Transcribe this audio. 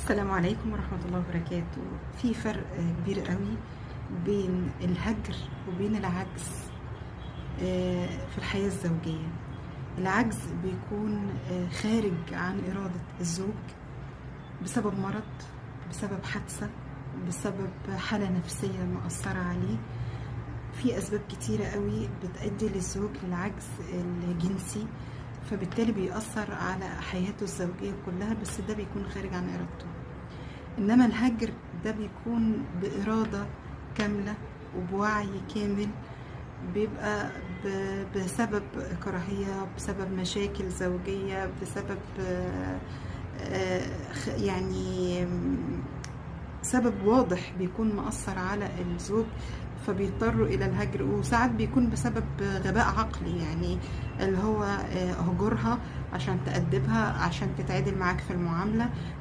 السلام عليكم ورحمة الله وبركاته. في فرق كبير قوي بين الهجر وبين العجز في الحياة الزوجية. العجز بيكون خارج عن إرادة الزوج بسبب مرض، بسبب حادثة، بسبب حالة نفسية مؤثرة عليه. في أسباب كتيرة قوي بتؤدي للزوج للعجز الجنسي، فبالتالي بيأثر على حياته الزوجية كلها، بس ده بيكون خارج عن إرادته. إنما الهجر ده بيكون بإرادة كاملة وبوعي كامل، بيبقى بسبب كراهية، بسبب مشاكل زوجية، بسبب يعني سبب واضح بيكون مؤثر على الزوج، فبيضطروا إلى الهجر. وساعات بيكون بسبب غباء عقلي، يعني اللي هو هجرها عشان تأدبها، عشان تتعدل معاك في المعاملة،